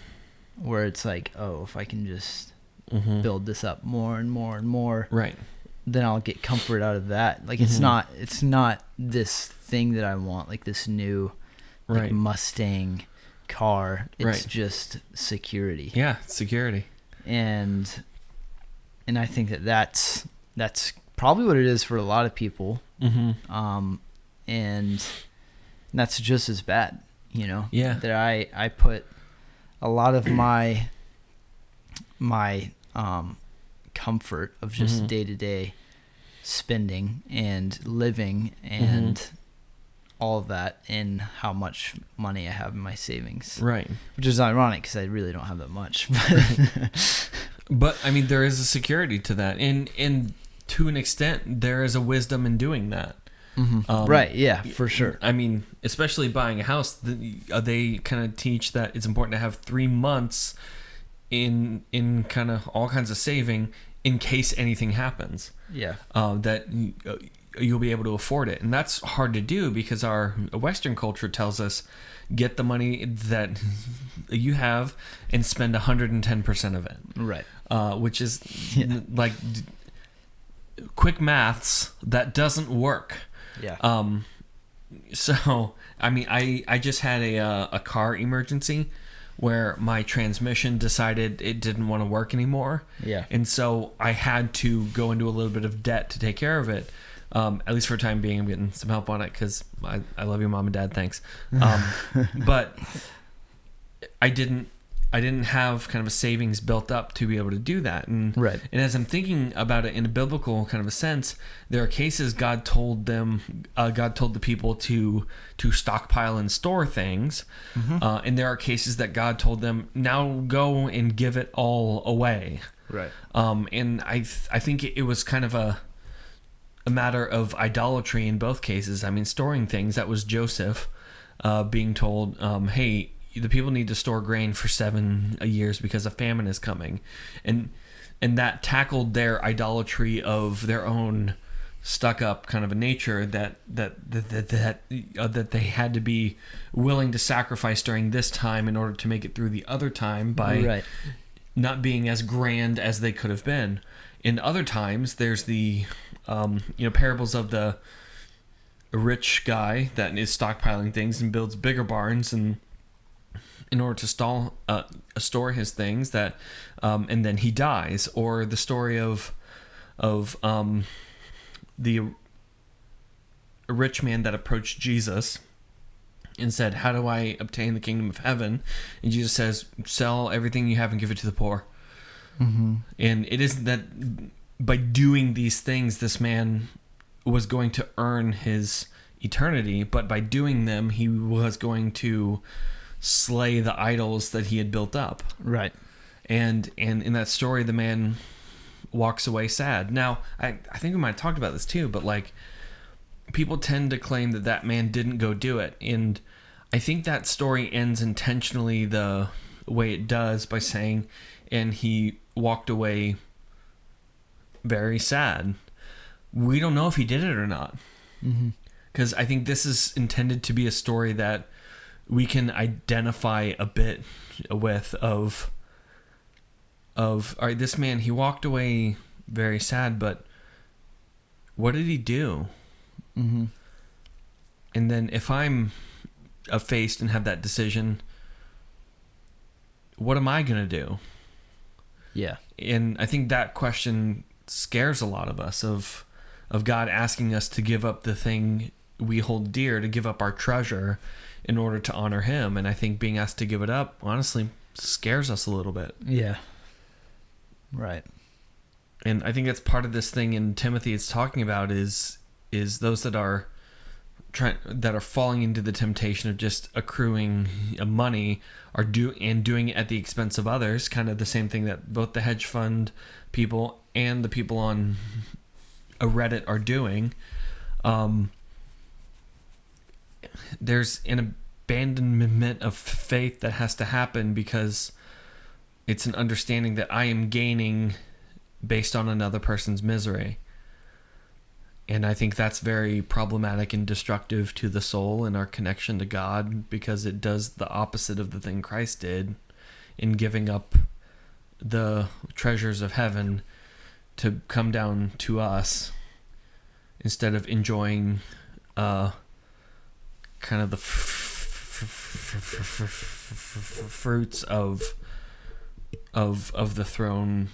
where it's like, oh, if I can just build this up more and more and more, right, then I'll get comfort out of that. Like it's not this thing that I want, like this new like Mustang car. It's just security. Yeah, security. And I think that's probably what it is for a lot of people. And that's just as bad, that I put a lot of my comfort of just day-to-day spending and living and all of that in how much money I have in my savings. Right. Which is ironic because I really don't have that much. But I mean, there is a security to that. And to an extent, there is a wisdom in doing that. Right, yeah, for sure. I mean, especially buying a house, they kind of teach that it's important to have 3 months in kind of all kinds of saving in case anything happens. Yeah. That you'll be able to afford it. And that's hard to do because our Western culture tells us get the money that you have and spend 110% of it. Right. Which is like quick maths that doesn't work. Yeah. So, I mean, I just had a car emergency where my transmission decided it didn't want to work anymore. Yeah. And so I had to go into a little bit of debt to take care of it. At least for the time being, I'm getting some help on it because I love you, Mom and Dad. Thanks. But I didn't have kind of a savings built up to be able to do that. And, right. And as I'm thinking about it in a biblical kind of a sense, there are cases God told the people to stockpile and store things. Mm-hmm. And there are cases that God told them, now go and give it all away. Right. And I think it was kind of a matter of idolatry in both cases. I mean, storing things, that was Joseph being told, hey, the people need to store grain for 7 years because a famine is coming. And that tackled their idolatry of their own stuck up kind of a nature that they had to be willing to sacrifice during this time in order to make it through the other time by not being as grand as they could have been. In other times, there's the parables of the rich guy that is stockpiling things and builds bigger barns and in order to store his things that and then he dies, or the story of the rich man that approached Jesus and said, how do I obtain the kingdom of heaven? And Jesus says, sell everything you have and give it to the poor. Mm-hmm. And it isn't that by doing these things this man was going to earn his eternity, but by doing them he was going to slay the idols that he had built up. Right. And in that story, the man walks away sad. Now, I think we might have talked about this too, but like people tend to claim that man didn't go do it. And I think that story ends intentionally the way it does by saying, and he walked away very sad. We don't know if he did it or not. Because I think this is intended to be a story that we can identify a bit with of all right, this man, he walked away very sad, but what did he do? Mm-hmm. And then if I'm faced and have that decision, what am I going to do? Yeah. And I think that question scares a lot of us of God asking us to give up the thing we hold dear, to give up our treasure in order to honor him. And I think being asked to give it up, honestly, scares us a little bit. Yeah. Right. And I think that's part of this thing in Timothy it's talking about is those that are falling into the temptation of just accruing money doing it at the expense of others, kind of the same thing that both the hedge fund people and the people on a Reddit are doing. There's an abandonment of faith that has to happen because it's an understanding that I am gaining based on another person's misery. And I think that's very problematic and destructive to the soul and our connection to God, because it does the opposite of the thing Christ did in giving up the treasures of heaven to come down to us instead of enjoying kind of the fruits of the throne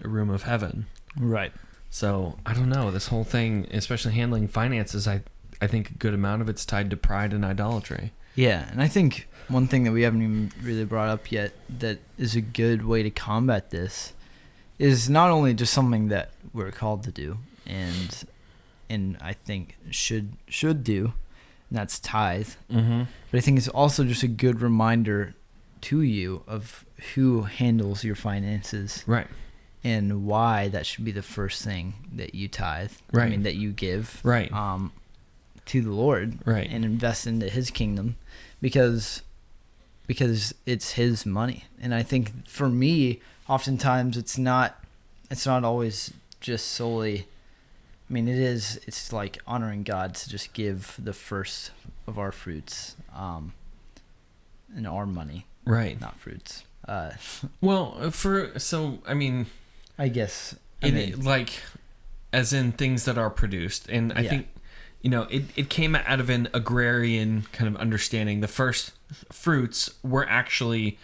room of heaven. Right. So I don't know, this whole thing, especially handling finances, I think a good amount of it's tied to pride and idolatry. Yeah, and I think one thing that we haven't even really brought up yet that is a good way to combat this is not only just something that we're called to do and I think should do, and that's tithe. Mm-hmm. But I think it's also just a good reminder to you of who handles your finances. Right. And why that should be the first thing that you tithe. Right. I mean, that you give. Right. To the Lord. Right. And invest into his kingdom because it's his money. And I think for me, oftentimes it's not always just solely I mean, it's like honoring God to just give the first of our fruits, and our money. Right. Not fruits. Well, I mean, I guess. Like, as in things that are produced. And I think, it came out of an agrarian kind of understanding. The first fruits were actually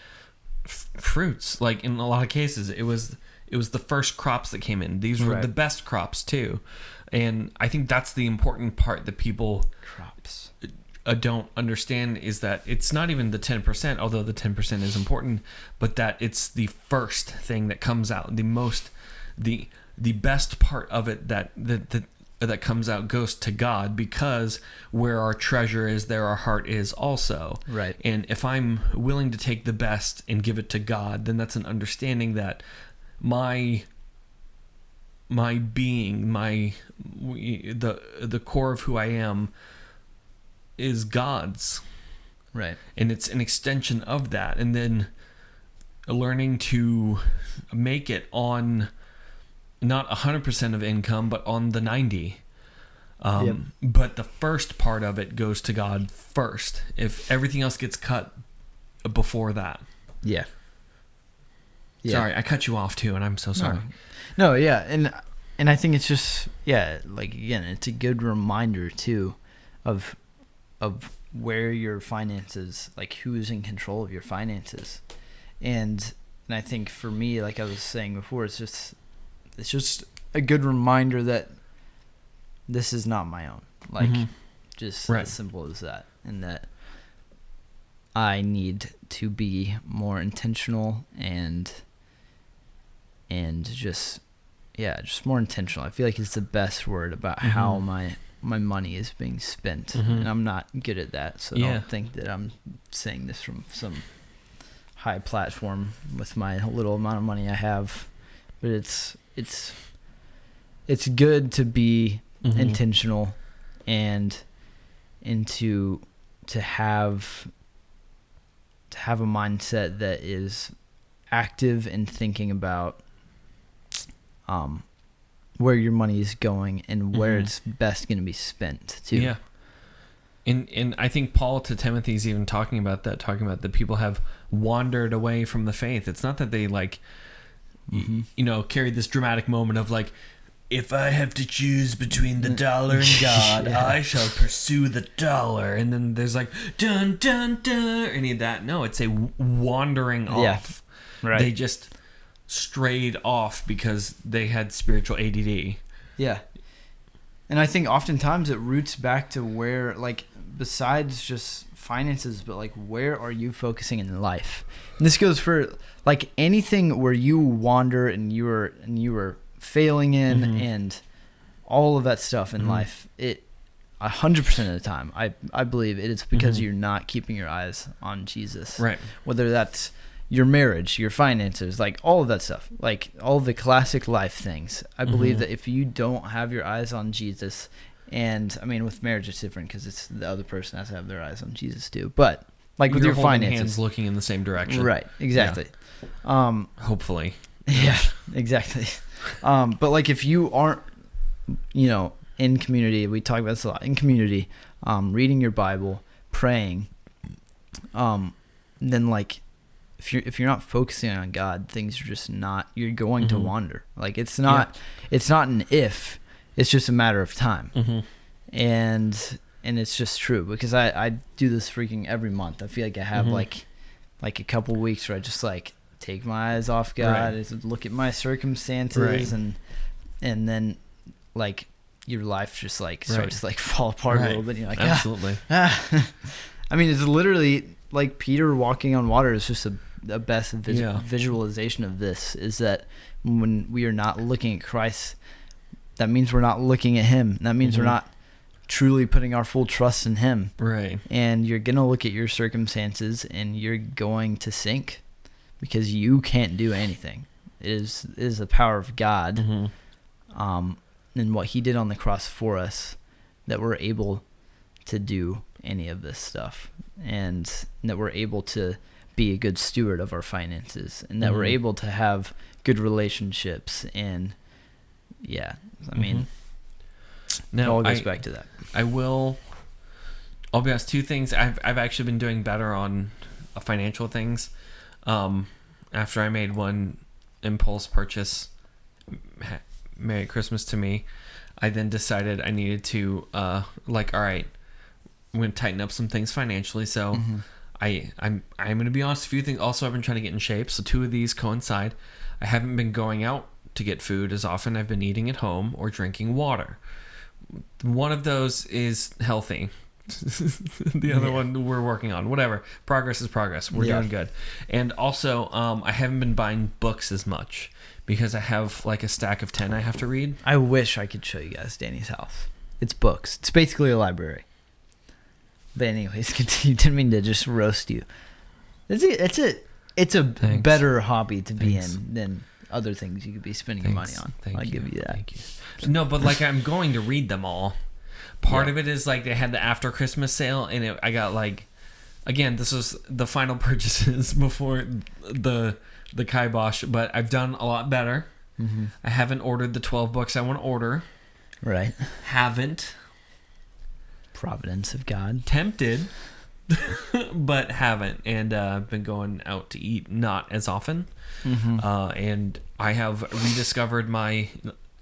fruits. Like, in a lot of cases, it was the first crops that came in. These were the best crops too. And I think that's the important part that people don't understand, is that it's not even the 10%, although the 10% is important, but that it's the first thing that comes out. The best part of it that comes out goes to God, because where our treasure is, there our heart is also. Right. And if I'm willing to take the best and give it to God, then that's an understanding that my being, the core of who I am is God's. Right. And it's an extension of that. And then learning to make it on not 100% of income, but on the 90. But the first part of it goes to God first. If everything else gets cut before that. Yeah. Sorry, I cut you off too, and I'm so sorry. No, yeah, and I think it's just, like, again, it's a good reminder too of where your finances, like, who's in control of your finances. And I think for me, like I was saying before, it's just a good reminder that this is not my own. Like, just as simple as that. And that I need to be more intentional and just more intentional. I feel like it's the best word about how my money is being spent. And I'm not good at that, so don't think that I'm saying this from some high platform with my little amount of money I have. But it's good to be intentional and to have a mindset that is active and thinking about where your money is going and where it's best going to be spent too. Yeah. And I think Paul to Timothy is even talking about that people have wandered away from the faith. It's not that they carry this dramatic moment of like, if I have to choose between the dollar and God, I shall pursue the dollar. And then there's like, dun, dun, dun, any of that. No, it's a wandering off. Right. They just strayed off because they had spiritual ADD. Yeah. And I think oftentimes it roots back to where, like, besides just finances, but like, where are you focusing in life? And this goes for like anything where you wander and you were failing in and all of that stuff in life. It 100% of the time, I believe it is because you're not keeping your eyes on Jesus. Right. Whether that's your marriage, your finances, like all of that stuff, like all of the classic life things. I believe that if you don't have your eyes on Jesus, and I mean, with marriage it's different because it's the other person has to have their eyes on Jesus too. But like with your finances, hands looking in the same direction. Right. Exactly. Yeah. Hopefully. Yeah. Exactly. But like if you aren't, in community, we talk about this a lot, in community, reading your Bible, praying, then like if you're not focusing on God, things are just not, you're going to wander. Like it's not an if, it's just a matter of time. And it's just true because I do this freaking every month. I feel like I have like a couple weeks where I just like take my eyes off God, look at my circumstances, and then like your life just like starts to like fall apart a little bit. And you're like, absolutely. I mean, it's literally like Peter walking on water is just the best visualization of this, is that when we are not looking at Christ, that means we're not looking at him. That means we're not truly putting our full trust in him. Right. And you're going to look at your circumstances and you're going to sink because you can't do anything. It is the power of God and what he did on the cross for us that we're able to do any of this stuff, and that we're able to be a good steward of our finances, and that we're able to have good relationships. And I mean, No, it all goes back to that. I'll be honest, two things. I've actually been doing better on financial things. After I made one impulse purchase, Merry Christmas to me, I then decided I needed to all right, I'm going to tighten up some things financially. So I'm going to be honest, a few things. Also, I've been trying to get in shape. So two of these coincide. I haven't been going out to get food as often. I've been eating at home or drinking water. One of those is healthy. The other one we're working on. Whatever. Progress is progress. We're doing good. And also, I haven't been buying books as much because I have like a stack of 10 I have to read. I wish I could show you guys Danny's house. It's books. It's basically a library. But anyways, continue. Didn't mean to just roast you. It's a Thanks. better hobby to be in than other things you could be spending your money on. I'll give you that. Thank you. No, but like I'm going to read them all. Part of it is like they had the after Christmas sale, and I got like, again, this was the final purchases before the kibosh, but I've done a lot better. I haven't ordered the 12 books I want to order. Right. Haven't. Providence of God. Tempted, but haven't. And I've been going out to eat not as often. And I have rediscovered my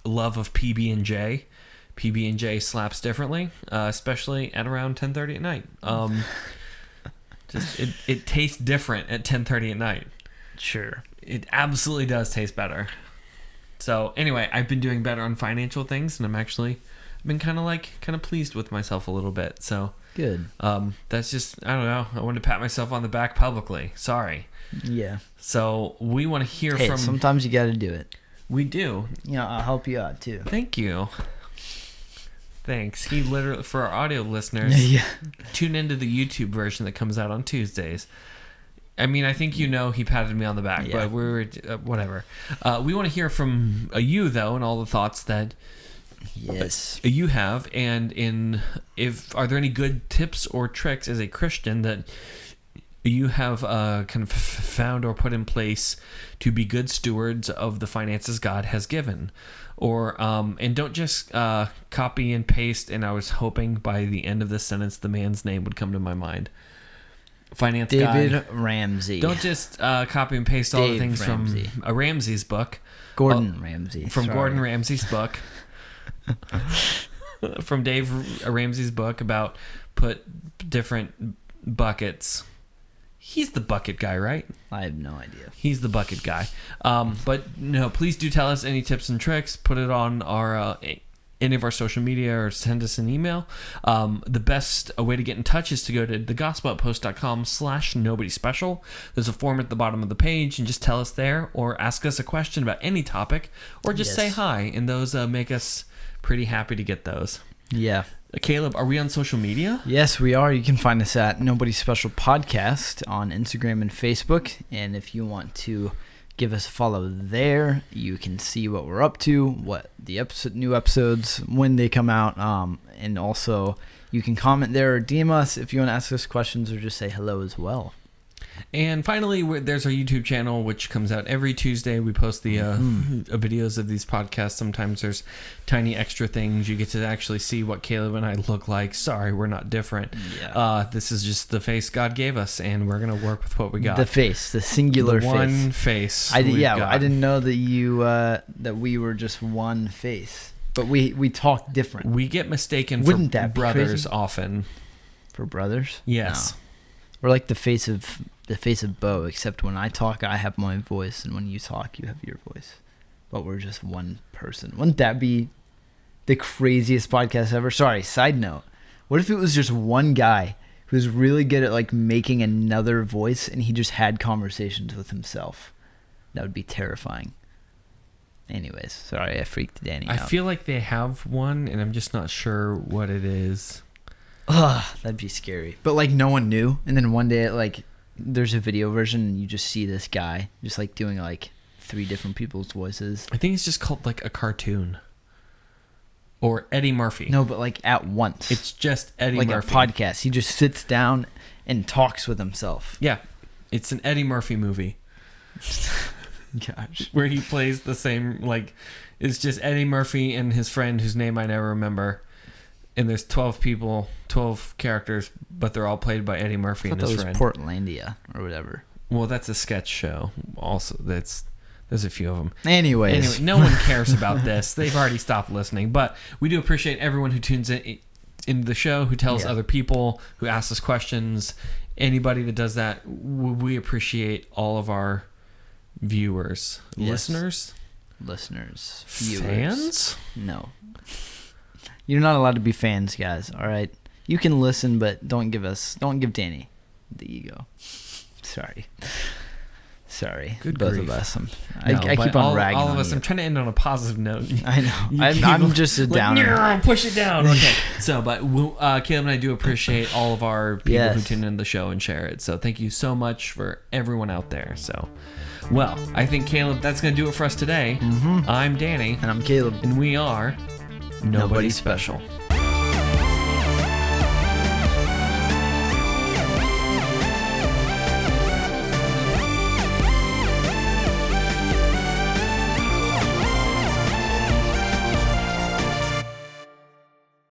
love of PB&J. PB&J slaps differently, especially at around 10:30 at night. Just it tastes different at 10:30 at night. Sure. It absolutely does taste better. So anyway, I've been doing better on financial things, and I've been kind of pleased with myself a little bit. So good. That's just, I don't know. I wanted to pat myself on the back publicly. Sorry. Yeah. So we want to hear from. Sometimes you got to do it. We do. Yeah, I'll help you out too. Thank you. Thanks. He literally, for our audio listeners, tune into the YouTube version that comes out on Tuesdays. I mean, I think he patted me on the back, but we're whatever. We want to hear from you though, and all the thoughts that you have, and are there any good tips or tricks as a Christian that you have kind of found or put in place to be good stewards of the finances God has given? Or and don't just copy and paste. And I was hoping by the end of this sentence the man's name would come to my mind. Finance David guy. Ramsey. Don't just copy and paste all the things Ramsey. From Ramsey's book. Gordon Ramsay. From Gordon Ramsay's book. From Dave Ramsey's book about put different buckets. He's the bucket guy, right? I have no idea. He's the bucket guy. But no, please do tell us any tips and tricks. Put it on our any of our social media or send us an email. The best way to get in touch is to go to thegospeloutpost.com/nobodyspecial. There's a form at the bottom of the page, and just tell us there, or ask us a question about any topic, or just say hi. And those make us pretty happy to get those. Yeah. Caleb, are we on social media? Yes, we are. You can find us at Nobody Special Podcast on Instagram and Facebook. And if you want to give us a follow there, you can see what we're up to, what the new episodes, when they come out. And also, you can comment there or DM us if you want to ask us questions or just say hello as well. And finally, there's our YouTube channel, which comes out every Tuesday. We post the videos of these podcasts. Sometimes there's tiny extra things. You get to actually see what Caleb and I look like. Sorry, we're not different. Yeah. This is just the face God gave us, and we're going to work with what we got. The face, the singular face. One face. I didn't know that that we were just one face. But we talk different. We get mistaken Wouldn't for that be brothers crazy? Often. For brothers? Yes. No. We're like the face of Bo, except when I talk, I have my voice, and when you talk, you have your voice. But we're just one person. Wouldn't that be the craziest podcast ever? Sorry, side note. What if it was just one guy who's really good at like making another voice, and he just had conversations with himself? That would be terrifying. Anyways, sorry, I freaked Danny out. I feel like they have one, and I'm just not sure what it is. Ugh, that'd be scary. But like no one knew, and then one day like there's a video version and you just see this guy just like doing like 3 different people's voices. I think it's just called like a cartoon. Or Eddie Murphy. No, but like at once. It's just Eddie like Murphy. Like a podcast. He just sits down and talks with himself. Yeah. It's an Eddie Murphy movie. Gosh. Where he plays the same, like, it's just Eddie Murphy and his friend whose name I never remember. and there's 12 people, 12 characters, but they're all played by Eddie Murphy and his friend. That was Portlandia or whatever. Well, that's a sketch show. Also, there's a few of them. Anyway, no one cares about this. They've already stopped listening. But we do appreciate everyone who tunes into the show, who tells other people, who asks us questions. Anybody that does that, we appreciate all of our viewers, listeners, viewers, fans. No, you're not allowed to be fans, guys. All right, you can listen, but don't give Danny the ego. Sorry. Good both grief. of us. I keep on ragging all of on us. you. I'm trying to end on a positive note. I know. I'm just a downer. Push it down. Okay. So, but Caleb and I do appreciate all of our people who tune in the show and share it. So, thank you so much for everyone out there. So, well, I think Caleb, that's going to do it for us today. I'm Danny, and I'm Caleb, and we are Nobody Special.